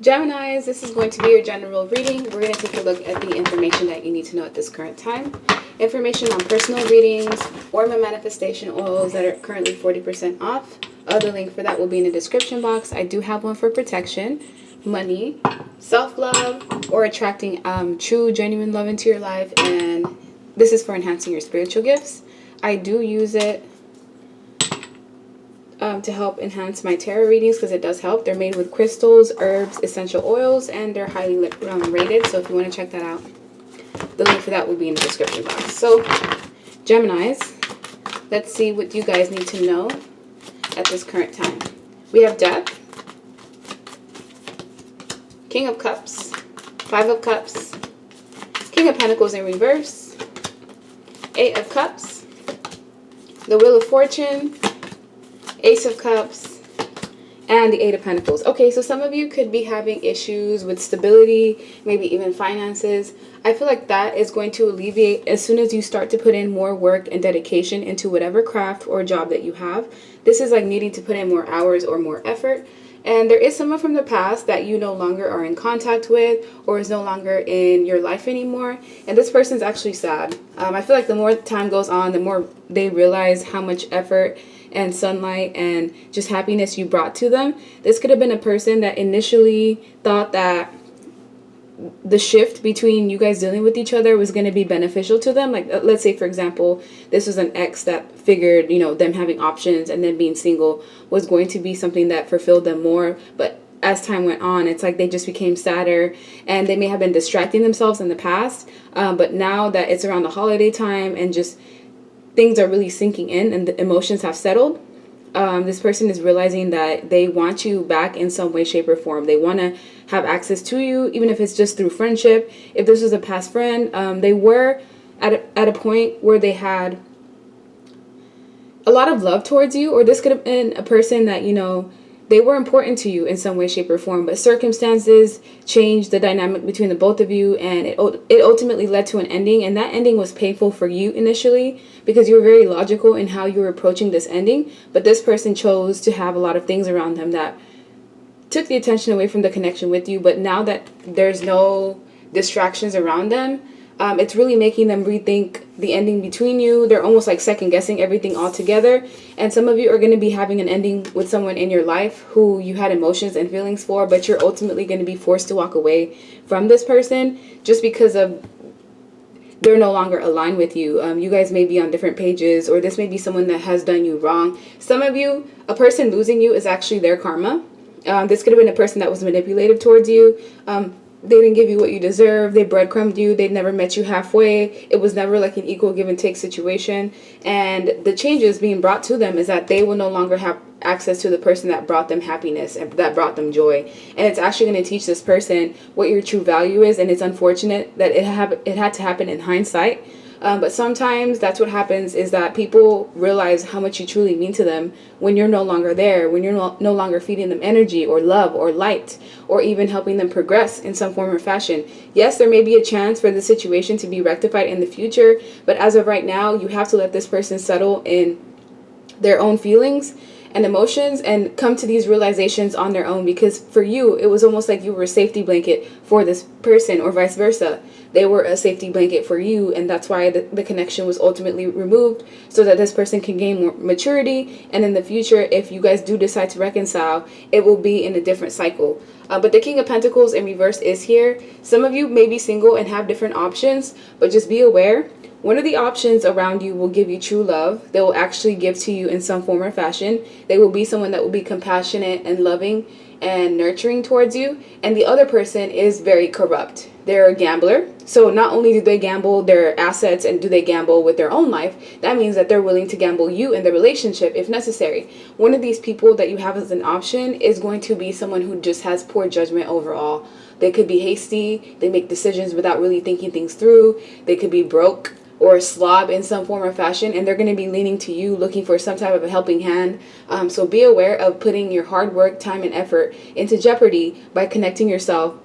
Geminis, this is going to be your general reading. We're going to take a look at the information that you need to know at this current time. Information on personal readings or my manifestation oils that are currently 40% off. The link for that will be in the description box. I do have one for protection, money, self-love, or attracting true, genuine love into your life. And this is for enhancing your spiritual gifts. I do use it to help enhance my tarot readings because it does help. They're made with crystals, herbs, essential oils, and they're highly rated. So if you want to check that out, the link for that will be in the description box. So Geminis, let's see what you guys need to know at this current time. We have Death, King of Cups, Five of Cups, King of Pentacles in reverse, Eight of Cups, the Wheel of Fortune, Ace of Cups, and the Eight of Pentacles. Okay, so some of you could be having issues with stability, maybe even finances. I feel like that is going to alleviate as soon as you start to put in more work and dedication into whatever craft or job that you have. This is like needing to put in more hours or more effort. And there is someone from the past that you no longer are in contact with or is no longer in your life anymore. And this person's actually sad. I feel like the more time goes on, the more they realize how much effort and sunlight and just happiness you brought to them. This could have been a person that initially thought that the shift between you guys dealing with each other was going to be beneficial to them. Like, let's say, for example, this was an ex that figured, you know, them having options and then being single was going to be something that fulfilled them more. But as time went on, it's like they just became sadder and they may have been distracting themselves in the past. But now that it's around the holiday time and just things are really sinking in and the emotions have settled, this person is realizing that they want you back in some way, shape, or form. They want to have access to you, even if it's just through friendship. If this was a past friend, they were at a point where they had a lot of love towards you, or this could have been a person that, you know, they were important to you in some way, shape, or form, but circumstances changed the dynamic between the both of you, and it ultimately led to an ending, and that ending was painful for you initially because you were very logical in how you were approaching this ending, but this person chose to have a lot of things around them that took the attention away from the connection with you. But now that there's no distractions around them, it's really making them rethink the ending between you. They're almost like second guessing everything altogether. And some of you are going to be having an ending with someone in your life who you had emotions and feelings for, but you're ultimately going to be forced to walk away from this person just because of they're no longer aligned with you. You guys may be on different pages, or this may be someone that has done you wrong. Some of you, a person losing you is actually their karma. This could have been a person that was manipulative towards you. They didn't give you what you deserve. They breadcrumbed you. They never met you halfway. It was never like an equal give and take situation. And the changes being brought to them is that they will no longer have access to the person that brought them happiness and that brought them joy. And it's actually going to teach this person what your true value is. And it's unfortunate that it had to happen in hindsight. But sometimes that's what happens, is that people realize how much you truly mean to them when you're no longer there, when you're no longer feeding them energy or love or light, or even helping them progress in some form or fashion. Yes, there may be a chance for the situation to be rectified in the future, but as of right now, you have to let this person settle in their own feelings and emotions and come to these realizations on their own, because for you it was almost like you were a safety blanket for this person, or vice versa. They were a safety blanket for you, and that's why the connection was ultimately removed, so that this person can gain more maturity, and in the future, if you guys do decide to reconcile, it will be in a different cycle. But the King of Pentacles in reverse is here. Some of you may be single and have different options, but just be aware. One of the options around you will give you true love. They will actually give to you in some form or fashion. They will be someone that will be compassionate and loving and nurturing towards you. And the other person is very corrupt. They're a gambler. So not only do they gamble their assets and do they gamble with their own life, that means that they're willing to gamble you in the relationship if necessary. One of these people that you have as an option is going to be someone who just has poor judgment overall. They could be hasty. They make decisions without really thinking things through. They could be broke or a slob in some form or fashion, and they're going to be leaning to you, looking for some type of a helping hand. So be aware of putting your hard work, time, and effort into jeopardy by connecting yourself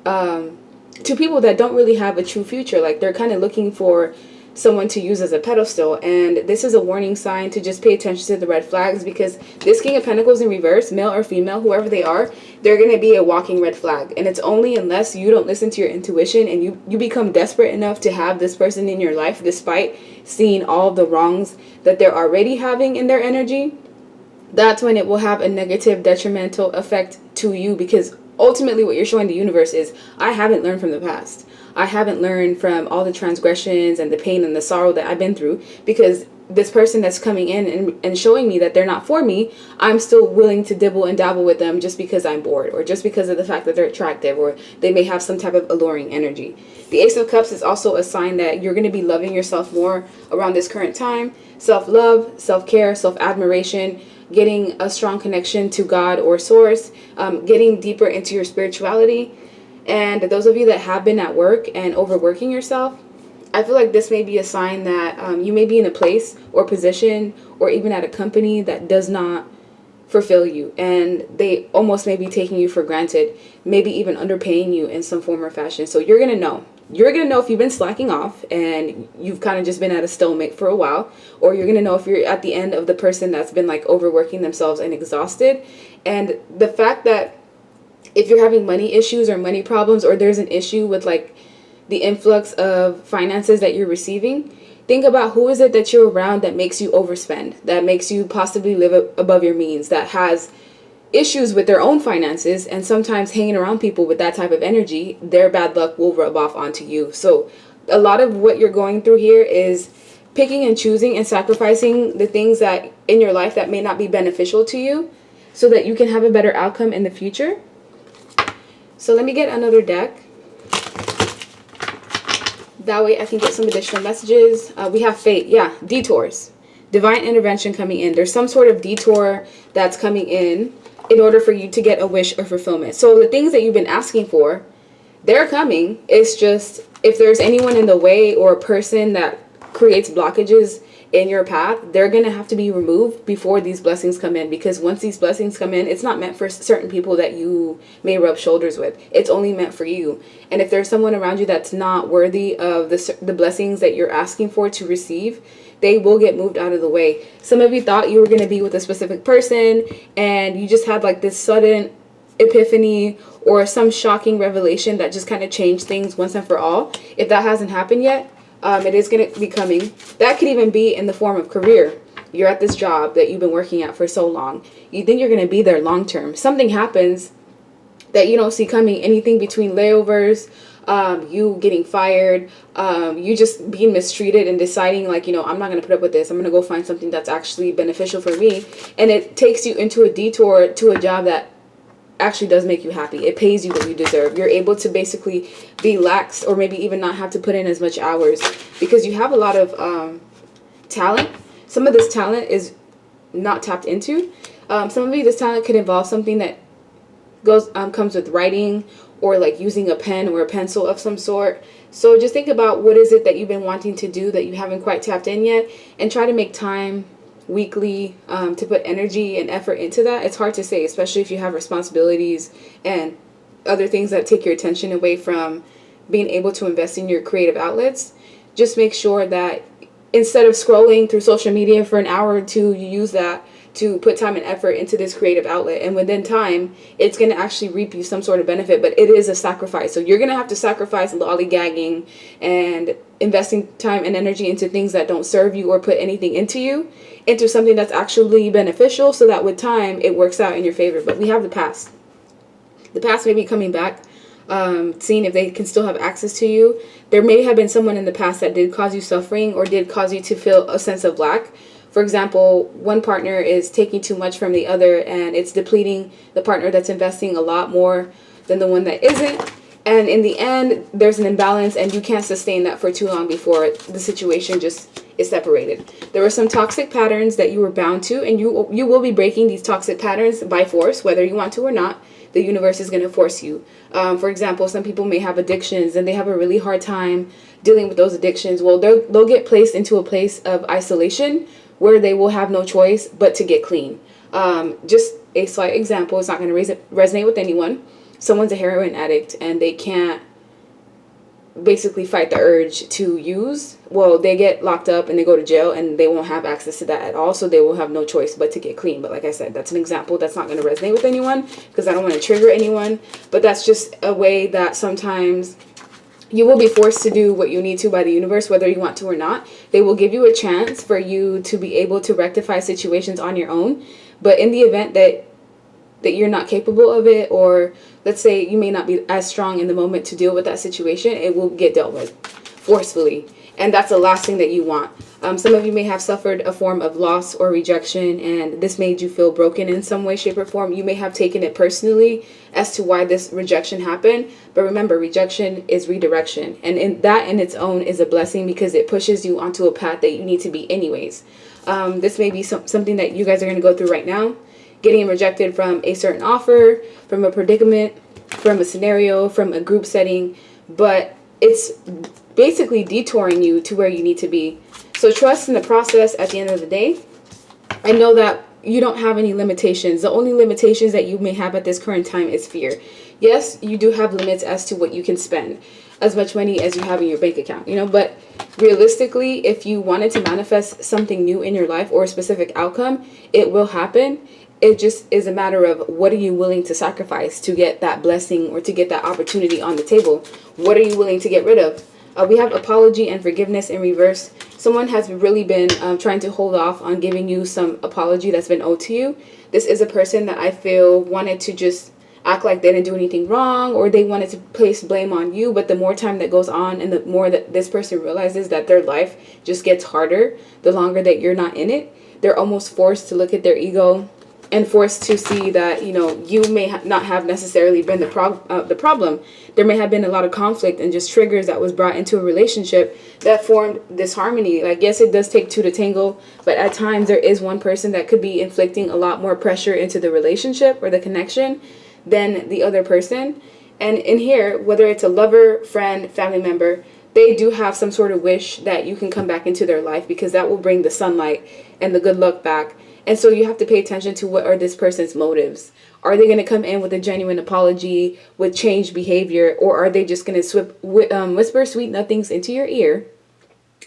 to people that don't really have a true future. Like, they're kind of looking for someone to use as a pedestal. And this is a warning sign to just pay attention to the red flags, because this King of Pentacles in reverse, male or female, whoever they are, they're going to be a walking red flag. And it's only unless you don't listen to your intuition and you become desperate enough to have this person in your life despite seeing all the wrongs that they're already having in their energy, that's when it will have a negative, detrimental effect to you. Because ultimately what you're showing the universe is, I haven't learned from the past. I haven't learned from all the transgressions and the pain and the sorrow that I've been through, because this person that's coming in and showing me that they're not for me, I'm still willing to dibble and dabble with them just because I'm bored, or just because of the fact that they're attractive, or they may have some type of alluring energy. The Ace of Cups is also a sign that you're going to be loving yourself more around this current time. Self-love, self-care, self-admiration, getting a strong connection to God or source, getting deeper into your spirituality. And those of you that have been at work and overworking yourself, I feel like this may be a sign that you may be in a place or position or even at a company that does not fulfill you, and they almost may be taking you for granted, maybe even underpaying you in some form or fashion. So you're going to know. You're going to know if you've been slacking off and you've kind of just been at a stalemate for a while, or you're going to know if you're at the end of the person that's been like overworking themselves and exhausted. And the fact that if you're having money issues or money problems, or there's an issue with like the influx of finances that you're receiving, think about who is it that you're around that makes you overspend, that makes you possibly live above your means, that has issues with their own finances. And sometimes hanging around people with that type of energy, their bad luck will rub off onto you. So a lot of what you're going through here is picking and choosing and sacrificing the things that in your life that may not be beneficial to you, so that you can have a better outcome in the future. So let me get another deck. That way I can get some additional messages. We have fate. Yeah, detours. Divine intervention coming in. There's some sort of detour that's coming in order for you to get a wish or fulfillment. So the things that you've been asking for, they're coming. It's just if there's anyone in the way or a person that creates blockages in your path, they're going to have to be removed before these blessings come in. Because once these blessings come in, it's not meant for certain people that you may rub shoulders with. It's only meant for you. And if there's someone around you that's not worthy of the blessings that you're asking for to receive, they will get moved out of the way. Some of you thought you were going to be with a specific person and you just had like this sudden epiphany or some shocking revelation that just kind of changed things once and for all. If that hasn't happened yet, it is going to be coming. That could even be in the form of career. You're at this job that you've been working at for so long. You think you're going to be there long term. Something happens that you don't see coming. Anything between layovers, you getting fired, you just being mistreated and deciding like, you know, I'm not going to put up with this. I'm going to go find something that's actually beneficial for me. And it takes you into a detour to a job that actually does make you happy. It pays you what you deserve. You're able to basically be lax, or maybe even not have to put in as much hours, because you have a lot of talent. Some of this talent is not tapped into. Some of you, this talent could involve something that comes with writing, or like using a pen or a pencil of some sort. So just think about what is it that you've been wanting to do that you haven't quite tapped in yet, and try to make time weekly to put energy and effort into that. It's hard to say, especially if you have responsibilities and other things that take your attention away from being able to invest in your creative outlets. Just make sure that instead of scrolling through social media for an hour or two, you use that to put time and effort into this creative outlet. And within time, it's going to actually reap you some sort of benefit, but it is a sacrifice. So you're going to have to sacrifice lollygagging and investing time and energy into things that don't serve you or put anything into something that's actually beneficial, so that with time it works out in your favor. But we have the past. The past may be coming back, seeing if they can still have access to you. There may have been someone in the past that did cause you suffering or did cause you to feel a sense of lack. For example, one partner is taking too much from the other, and it's depleting the partner that's investing a lot more than the one that isn't. And in the end, there's an imbalance, and you can't sustain that for too long before the situation just is separated. There were some toxic patterns that you were bound to, and you will be breaking these toxic patterns by force, whether you want to or not. The universe is going to force you. For example, some people may have addictions, and they have a really hard time dealing with those addictions. Well, they'll get placed into a place of isolation where they will have no choice but to get clean. Just a slight example, it's not going to resonate with anyone. Someone's a heroin addict and they can't basically fight the urge to use, well, they get locked up and they go to jail and they won't have access to that at all. So they will have no choice but to get clean. But like I said, that's an example that's not going to resonate with anyone because I don't want to trigger anyone. But that's just a way that sometimes you will be forced to do what you need to by the universe, whether you want to or not. They will give you a chance for you to be able to rectify situations on your own. But in the event that you're not capable of it, or let's say you may not be as strong in the moment to deal with that situation, it will get dealt with forcefully. And that's the last thing that you want. Some of you may have suffered a form of loss or rejection, and this made you feel broken in some way, shape, or form. You may have taken it personally as to why this rejection happened. But remember, rejection is redirection. And in its own is a blessing because it pushes you onto a path that you need to be anyways. This may be something that you guys are going to go through right now. Getting rejected from a certain offer, from a predicament, from a scenario, from a group setting, but it's basically detouring you to where you need to be. So trust in the process at the end of the day. I know that you don't have any limitations. The only limitations that you may have at this current time is fear. Yes, you do have limits as to what you can spend, as much money as you have in your bank account, but realistically, if you wanted to manifest something new in your life or a specific outcome, it will happen. It just is a matter of what are you willing to sacrifice to get that blessing or to get that opportunity on the table? What are you willing to get rid of? We have apology and forgiveness in reverse. Someone has really been trying to hold off on giving you some apology that's been owed to you. This is a person that I feel wanted to just act like they didn't do anything wrong, or they wanted to place blame on you. But the more time that goes on and the more that this person realizes that their life just gets harder, the longer that you're not in it, they're almost forced to look at their ego and forced to see that, you may not have necessarily been the problem. There may have been a lot of conflict and just triggers that was brought into a relationship that formed disharmony. Like, yes, it does take two to tango, but at times there is one person that could be inflicting a lot more pressure into the relationship or the connection than the other person. And in here, whether it's a lover, friend, family member, they do have some sort of wish that you can come back into their life because that will bring the sunlight and the good luck back. And so you have to pay attention to what are this person's motives. Are they going to come in with a genuine apology, with changed behavior, or are they just going to whisper sweet nothings into your ear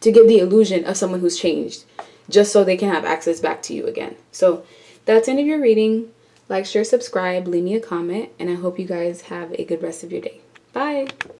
to give the illusion of someone who's changed, just so they can have access back to you again? So that's the end of your reading. Like, share, subscribe, leave me a comment, and I hope you guys have a good rest of your day. Bye.